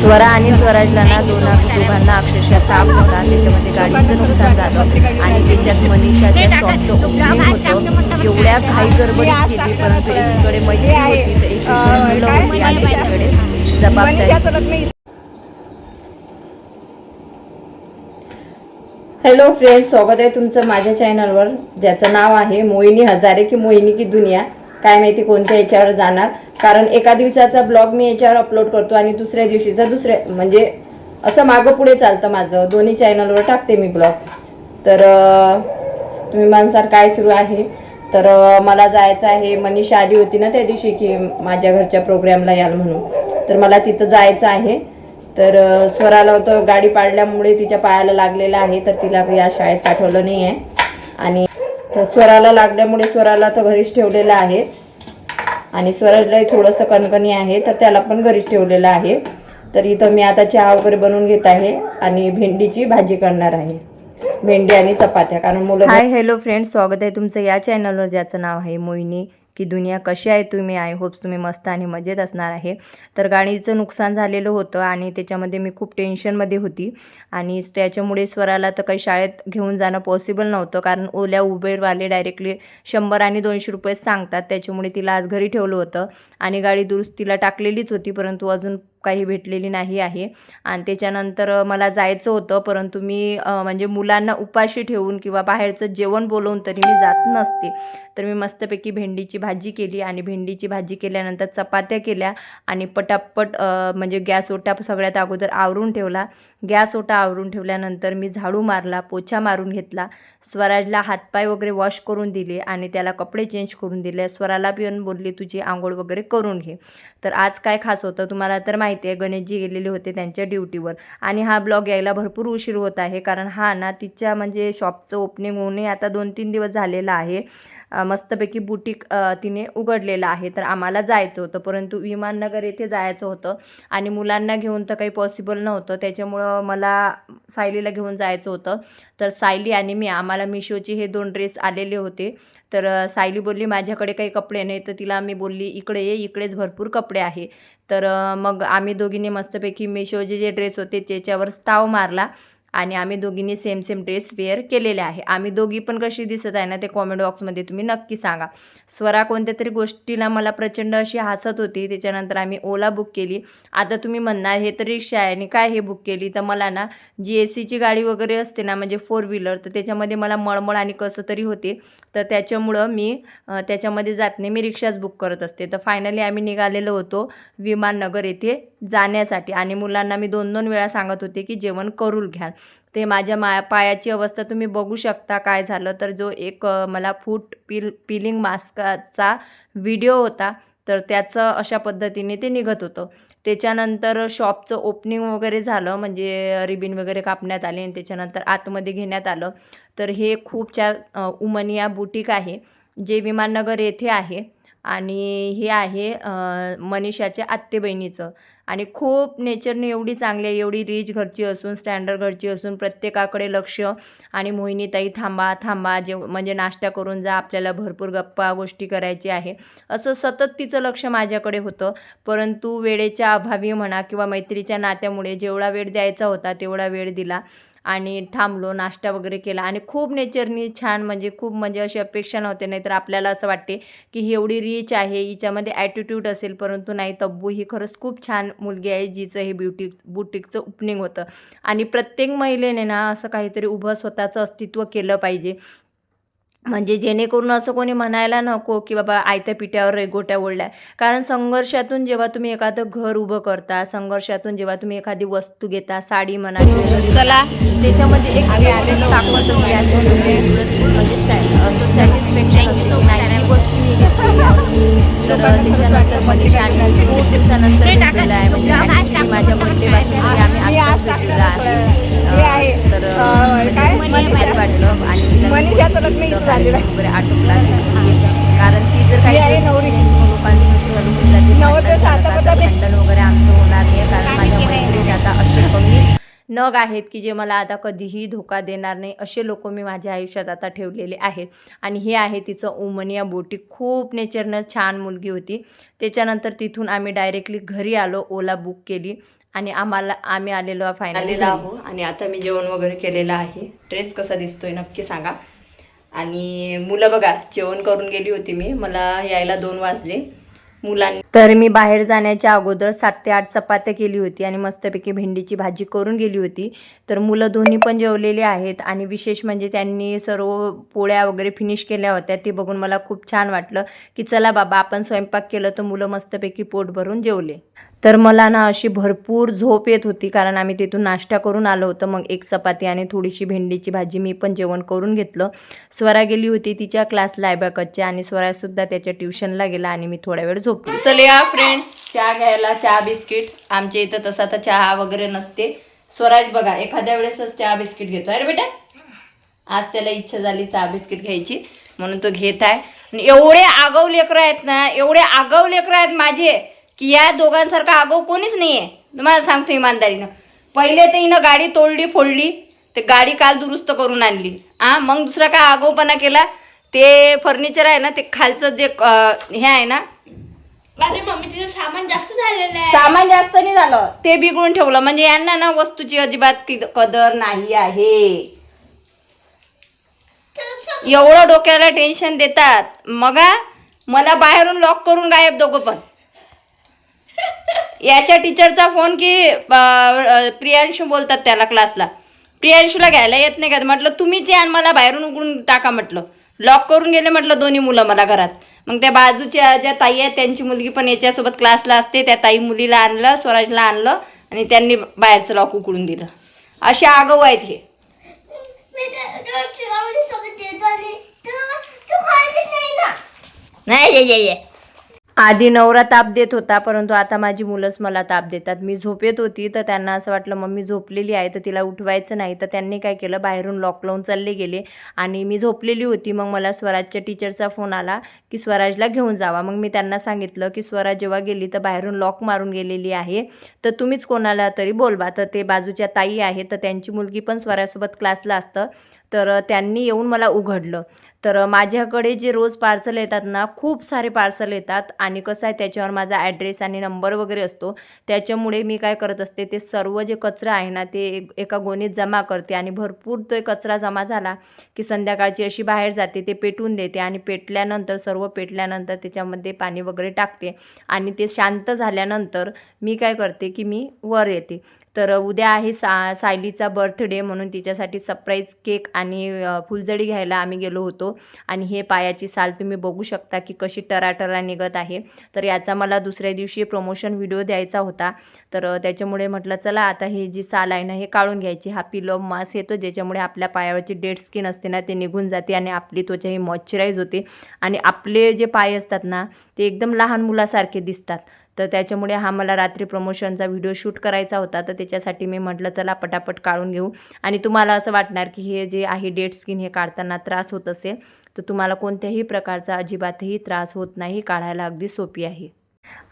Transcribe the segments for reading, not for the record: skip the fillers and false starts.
स्वरा आणि स्वराजला ना दोघांना अक्षरशः ताप होता, त्याच्यामध्ये गाडीचं नुकसान झालं आणि त्याच्यात मनीषाच्या शॉपचं ओपनिंग होतं. एवढ्या घाई गडबडीत केली, परंतु एकीकडे मैत्री होती तर एकीकडे मुलं होती आणि एकीकडे जबाबदारी. हॅलो फ्रेंड्स, स्वागत आहे तुमचं माझ्या चॅनलवर, ज्याचं नाव आहे मोहिनी हजारे की मोहिनी की दुनिया. काय माहिती कोणत्या याच्यावर जाणार, कारण एका दिवसाचा ब्लॉग मी याच्यावर अपलोड करतो आणि दुसऱ्या दिवशीचा म्हणजे असं मागं पुढे चालतं माझं, दोन्ही चॅनलवर टाकते मी ब्लॉग. तर तुम्ही मानसार काय सुरू आहे. तर मला जायचं आहे. मनीषा आली होती ना त्या दिवशी की माझ्या घरच्या प्रोग्रामला याल म्हणून, तर मला तिथं जायचं आहे. तर स्वराला होतं गाडी पाडल्यामुळे तिच्या पायाला लागलेलं आहे, तर तिला या शाळेत पाठवलं नाही आहे. आणि तर स्वराला लागल्यामुळे स्वराला तर घरीच ठेवलेलं आहे आणि स्वराजलाही थोडंसं कणकणी आहे, तर त्याला पण घरीच ठेवलेलं आहे. तर इथं मी आता चहा वगैरे बनवून घेत आहे आणि भेंडीची भाजी करणार आहे, भेंडी आणि चपात्या, कारण मुलं. हाय हॅलो फ्रेंड्स, स्वागत आहे तुमचं या चॅनलवर, ज्याचं नाव आहे मोहिनी की दुनिया. कशी आहे तुम्ही? आय होप्स तुम्ही मस्त आणि मजेत असणार आहे. तर गाडीचं नुकसान झालेलं होतं आणि त्याच्यामध्ये मी खूप टेन्शनमध्ये होती आणि त्याच्यामुळे स्वराला तर काही शाळेत घेऊन जाणं पॉसिबल नव्हतं, कारण ओल्या उबेरवाले डायरेक्टली 100 आणि 200 रुपये सांगतात. त्याच्यामुळे तिला आज घरी ठेवलं होतं आणि गाडी दुरुस्तीला टाकलेलीच होती, परंतु अजून काही भेटलेली नाही आहे. आणि त्याच्यानंतर मला जायचं होतं, परंतु मी म्हणजे मुलांना उपाशी ठेवून किंवा बाहेरचं जेवण बोलवून तरी मी जात नसते. तर मी मस्तपैकी भेंडीची भाजी केली आणि भेंडीची भाजी केल्यानंतर चपात्या केल्या आणि पटापट म्हणजे गॅस ओटा सगळ्यात अगोदर आवरून ठेवला. गॅस ओटा आवरून ठेवल्यानंतर मी झाडू मारला, पोछा मारून घेतला. स्वराजला हातपाय वगैरे वॉश करून दिले आणि त्याला कपडे चेंज करून दिले. स्वराला पण बोलली तुझी आंघोळ वगैरे करून घे. तर आज काय खास होतं तुम्हाला तर माहिती आहे, गणेशजी गेलेले होते त्यांच्या ड्युटीवर आणि हा ब्लॉग यायला भरपूर उशीर होत आहे, कारण हा ना तिच्या म्हणजे शॉपचं ओपनिंग होऊन आता 2-3 दिवस झालेला आहे. मस्तपैकी बुटीक तिने उघडलेलं आहे. तर आम्हाला जायचं होतं, परंतु विमाननगर येथे जायचं होतं आणि मुलांना घेऊन तर काही पॉसिबल नव्हतं. त्याच्यामुळं मला सायलीला घेऊन जायचं होतं. तर सायली आणि मी आम्हाला मिशोचे हे 2 ड्रेस आलेले होते. तर सायली बोलली माझ्याकडे काही कपडे नाही, तर तिला मी बोलली इकडे ये, इकडेच भरपूर कपडे आहे. तर मग आम्ही दोघींनी मस्तपैकी मिशोचे जे ड्रेस होते त्याच्यावर स्टाव मारला आणि आम्ही दोघींनी सेम ड्रेस वेअर केलेले आहे. आम्ही दोघी पण कशी दिसत आहे ना ते कॉमेंट बॉक्समध्ये तुम्ही नक्की सांगा. स्वरा कोणत्या तरी गोष्टीला मला प्रचंड अशी हसत होती. त्याच्यानंतर आम्ही ओला बुक केली. आता तुम्ही म्हणणार हे तर रिक्षा आहे आणि काय हे बुक केली, तर मला ना GSCची गाडी वगैरे असते ना, म्हणजे 4 व्हीलर, तर त्याच्यामध्ये मला मळमळ आणि कसं तरी होते. तर त्याच्यामुळं मी त्याच्यामध्ये जात नाही, मी रिक्षाच बुक करत असते. तर फायनली आम्ही निघालेलो होतो विमाननगर येथे जाण्यासाठी आणि मुलांना मी 2-2 वेळा सांगत होते की जेवण करून घ्या. ते माझ्या पायाची अवस्था तुम्ही बघू शकता काय झालं. तर जो एक मला फूट पिलिंग मास्कचा व्हिडिओ होता, तर त्याचं अशा पद्धतीने ते निघत होतं. त्याच्यानंतर शॉपचं ओपनिंग वगैरे झालं, म्हणजे रिबिन वगैरे कापण्यात आले आणि त्याच्यानंतर आतमध्ये घेण्यात आलं. तर हे खूपच्या उमनिया बुटीक आहे, जे विमाननगर येथे आहे आणि हे आहे मनीषाच्या आत्ते बहिणीचं. आणि खूप नेचरने एवढी चांगली आहे, एवढी रिच घरची असून, स्टँडर्ड घरची असून प्रत्येकाकडे लक्ष. आणि मोहिनीताई थांबा म्हणजे नाश्ता करून जा, आपल्याला भरपूर गप्पा गोष्टी करायची आहे, असं सतत तिचं लक्ष माझ्याकडे होतं. परंतु वेळेच्या अभावी म्हणा किंवा मैत्रीच्या नात्यामुळे जेवढा वेळ द्यायचा होता तेवढा वेळ दिला आणि थांबलो, नाश्ता वगैरे केला आणि खूप नेचरनी छान, म्हणजे खूप म्हणजे अशी अपेक्षा नव्हते. नाहीतर आपल्याला असं वाटते की ही एवढी रिच आहे, हिच्यामध्ये ॲटिट्यूड असेल, परंतु नाही, तब्बू ही खरंच खूप छान मुलगी आहे, जिचं हे बुटीकचं ओपनिंग होतं. आणि प्रत्येक महिलेने ना असं काहीतरी उभं स्वतःचं अस्तित्व केलं पाहिजे, म्हणजे जेणेकरून असं कोणी म्हणायला नको की बाबा आयत्या पिठ्यावर रेघोट्या ओढल्या. कारण संघर्षातून जेव्हा तुम्ही एखादं घर उभं करता, संघर्षातून जेव्हा तुम्ही एखादी वस्तू घेता, साडी म्हणा, चला, त्याच्यामध्ये एक ताकद असते आणि म्हणजे असं सॅटिस्फॅक्शन असते की नाही, ही वस्तू मी घेतलेली आहे. तर त्याच्यानंतर मनीषा आम्ही खूप दिवसानंतर भेटलेला आहे, म्हणजे ॲक्च्युली माझ्या बर्थडेपासून आम्ही आत्ताच भेटलेला आहे. तर भारी वाटलं आणि वगैरे आटोपला, कारण ती जर काही लोकांचं भांडण वगैरे आमचं होणार नाही, कारण माझ्या मैत्रिणी आता असे कमीच नग आहेत की जे मला आता कधीही धोका देणार नाही, असे लोक मी माझ्या आयुष्यात आता ठेवलेले आहेत. आणि हे आहे तिचं उमनिया बुटीक. खूप नेचरनं छान मुलगी होती. त्याच्यानंतर तिथून आम्ही डायरेक्टली घरी आलो, ओला बुक केली आणि आम्ही आलेलो फायनली आहो. आणि आता मी जेवण वगैरे केलेलं आहे. ड्रेस कसा दिसतोय नक्की सांगा. आणि मुलं बघा, जेवण करून गेली होती मी, मला यायला 2 वाजले मुलांनी. तर मी बाहेर जाण्याच्या अगोदर 7 ते 8 चपात्या केली होती आणि मस्तपैकी भेंडीची भाजी करून गेली होती. तर मुलं दोन्ही पण जेवलेले आहेत आणि विशेष म्हणजे त्यांनी सर्व पोळ्या वगैरे फिनिश केल्या होत्या. ते बघून मला खूप छान वाटलं की चला बाबा आपण स्वयंपाक केलं तर मुलं मस्तपैकी पोट भरून जेवले. तर मला ना अशी भरपूर झोप येत होती कारण आम्ही तिथून नाश्ता करून आलो होतो. मग एक चपाती आणि थोडीशी भेंडीची भाजी मी पण जेवण करून घेतलं. स्वरा गेली होती तिच्या क्लासला अबॅकसच्या आणि स्वरासुद्धा त्याच्या ट्युशनला गेला आणि मी थोडा वेळ झोपली. चले या फ्रेंड्स, चहा घ्यायला, चहा बिस्किट. आमच्या इथं तसा तर चहा वगैरे नसते. स्वराज बघा एखाद्या वेळेसच चहा बिस्किट घेतो. अरे बेटा, आज त्याला इच्छा झाली चहा बिस्किट घ्यायची म्हणून तो घेत आहे. आणि एवढे आगाऊ लेकरं आहेत ना, एवढे आगाऊ लेकरं आहेत माझे की या दोघांसारखं आगाऊ कोणीच नाही आहे. तुम्हाला सांगतो इमानदारीनं. पहिले तर हिनं गाडी तोडली फोडली, ते गाडी काल दुरुस्त करून आणली. मग दुसरा काय आगाऊपणा केला, ते फर्निचर आहे ना, ते खालचं जे हे आहे ना, अरे मम्मी तिचं सामान जास्त झालेलं आहे. सामान जास्त नाही झालं, ते बिघडून ठेवलं. म्हणजे यांना ना वस्तूची अजिबात कदर नाही आहे. एवढं डोक्याला टेन्शन देतात. मग मला बाहेरून लॉक करून गायब दोघं पण. याच्या टीचरचा फोन की प्रियांशू बोलतात त्याला क्लासला, प्रियांशूला घ्यायला येत नाही का. म्हटलं तुम्हीच या मला बाहेरून उघडून टाका म्हटलं. लॉक करून गेले म्हटलं दोन्ही मुलं मला घरात. मग त्या बाजूच्या ज्या ताई आहेत त्यांची मुलगी पण याच्यासोबत क्लासला असते. त्या ताई मुलीला आणलं, स्वराजला आणलं आणि त्यांनी बाहेरचं लॉक उघडून दिलं. असे आगाऊ आहेत हे. नाही आधी नवरा ताप देत होता, परंतु आता माझी मुलंच मला ताप देतात. मी झोपेत होती तर त्यांना असं वाटलं मम्मी झोपलेली आहे तर तिला उठवायचं नाही. तर त्यांनी काय केलं, बाहेरून लॉक लावून चालले गेले आणि मी झोपलेली होती. मग मला स्वराजच्या टीचरचा फोन आला की स्वराजला घेऊन जावा. मग मी त्यांना सांगितलं की स्वराज जेव्हा गेली तर बाहेरून लॉक मारून गेलेली आहे, तर तुम्हीच कोणाला तरी बोलवा. तर ते बाजूच्या ताई आहे, तर त्यांची मुलगी पण स्वराजसोबत क्लासला असतं. तर त्यांनी येऊन मला उघडलं. तर माझ्याकडे जे रोज पार्सल येतात ना, खूप सारे पार्सल येतात आणि कसं आहे त्याच्यावर माझा ॲड्रेस आणि नंबर वगैरे असतो. त्याच्यामुळे मी काय करत असते, ते सर्व जे कचरा आहे ना ते एका गोणीत जमा करते आणि भरपूर तो कचरा जमा झाला की संध्याकाळची अशी बाहेर जाते, ते पेटवून देते आणि पेटल्यानंतर सर्व पेटल्यानंतर त्याच्यामध्ये पाणी वगैरे टाकते आणि ते शांत झाल्यानंतर मी काय करते की मी वर येते. तर उद्या आहे सायलीचा बर्थडे म्हणून तिच्यासाठी सरप्राईज केक आणि फुलझडी घ्यायला आम्ही गेलो होतो. आणि हे पायाची साल तुम्ही बघू शकता की कशी टराटरा निघत आहे. तर याचा मला दुसऱ्या दिवशी प्रमोशन व्हिडिओ द्यायचा होता. तर त्याच्यामुळे म्हटलं चला आता ही जी साल आहे ना हे काढून घ्यायची. हा पिलो मास येतो ज्याच्यामुळे आपल्या पायावरची डेड स्किन असते ना ते निघून जाते आणि आपली त्वचा ही मॉइश्चराईज होते आणि आपले जे पाय असतात ना ते एकदम लहान मुलासारखे दिसतात. तर त्याच्यामुळे हा मला रात्री प्रमोशनचा व्हिडिओ शूट करायचा होता. तर त्याच्यासाठी मी म्हटलं चला पटापट काढून घेऊ. आणि तुम्हाला असं वाटणार की हे जे आहे डेड स्किन हे काढताना त्रास होत असेल तर तुम्हाला कोणत्याही प्रकारचा अजिबातही त्रास होत नाही, काढायला अगदी सोपी आहे.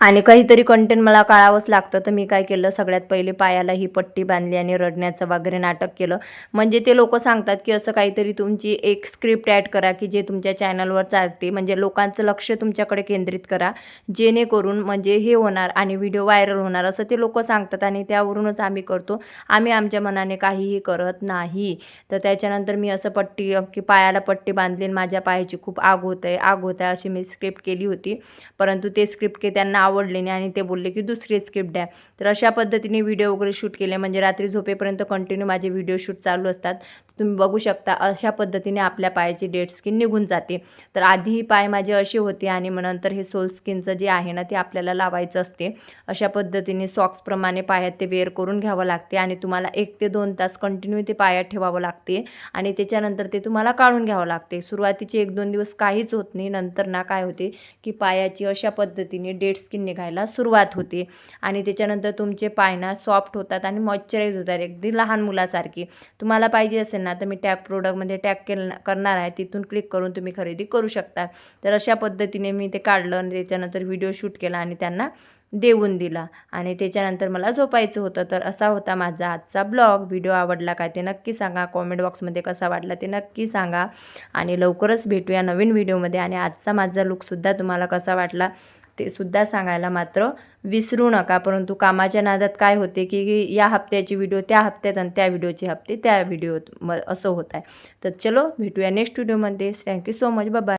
आणि काहीतरी कंटेंट मला काढावंच लागतं. तर मी काय केलं, सगळ्यात पहिले पायाला ही पट्टी बांधली आणि रडण्याचं वगैरे नाटक केलं. म्हणजे ते लोक सांगतात की असं काहीतरी तुमची एक स्क्रिप्ट ॲड करा की जे तुमच्या चॅनलवर चालते, म्हणजे लोकांचं लक्ष तुमच्याकडे केंद्रित करा जेणेकरून म्हणजे हे होणार आणि व्हिडिओ व्हायरल होणार असं ते लोक सांगतात आणि त्यावरूनच आम्ही करतो. आम्ही आमच्या मनाने काहीही करत नाही. तर त्याच्यानंतर मी असं पट्टी की पायाला पट्टी बांधली, माझ्या पायाची खूप आग होत आहे अशी मी स्क्रिप्ट केली होती. परंतु ते स्क्रिप्ट त्यांना आवडले नाही आणि ते बोलले की दुसरी स्क्रिप्ट द्या. तर अशा पद्धतीने व्हिडिओ वगैरे शूट केले. म्हणजे रात्री झोपेपर्यंत कंटिन्यू माझे व्हिडिओ शूट चालू असतात. तुम्ही बघू शकता अशा पद्धतीने आपल्या पायाची डेड स्किन निघून जाते. तर आधी पाय माझे असे होते आणि मग नंतर हे सोल स्किनचं जे आहे ना ते आपल्याला लावायचं असते. अशा पद्धतीने सॉक्सप्रमाणे पायात ते वेअर करून घ्यावं लागते आणि तुम्हाला 1 ते 2 तास कंटिन्यू ते पायात ठेवावं लागते आणि त्याच्यानंतर ते तुम्हाला काढून घ्यावं लागते. सुरुवातीचे 1-2 दिवस काहीच होत नाही. नंतर ना काय होते की पायाची अशा पद्धतीने डेड स्किन निघायला सुरुवात होते आणि त्याच्यानंतर तुमचे पाय ना सॉफ्ट होतात आणि मॉइश्चराईज होतात अगदी लहान मुलासारखी. तुम्हाला पाहिजे असेल ना तर मी टॅग प्रोडक्टमध्ये टॅग करणार आहे, तिथून क्लिक करून तुम्ही खरेदी करू शकता. तर अशा पद्धतीने मी ते काढलं आणि त्याच्यानंतर व्हिडिओ शूट केला आणि त्यांना देऊन दिला आणि त्याच्यानंतर मला झोपायचं होतं. तर असा होता माझा आजचा ब्लॉग. व्हिडिओ आवडला काय ते नक्की सांगा, कॉमेंट बॉक्समध्ये कसा वाटला ते नक्की सांगा आणि लवकरच भेटूया नवीन व्हिडिओमध्ये. आणि आजचा माझा लुकसुद्धा तुम्हाला कसा वाटला ते सुद्धा सांगायला मात्र विसरू नका. परंतु कामाच्या नादात काय होते की या हप्त्याची व्हिडिओ त्या हप्त्यात आणि त्या व्हिडिओचे हप्ते त्या व्हिडिओत असं होत आहे. तर चलो भेटूया नेक्स्ट व्हिडिओमध्ये. Thank you so much. बाय.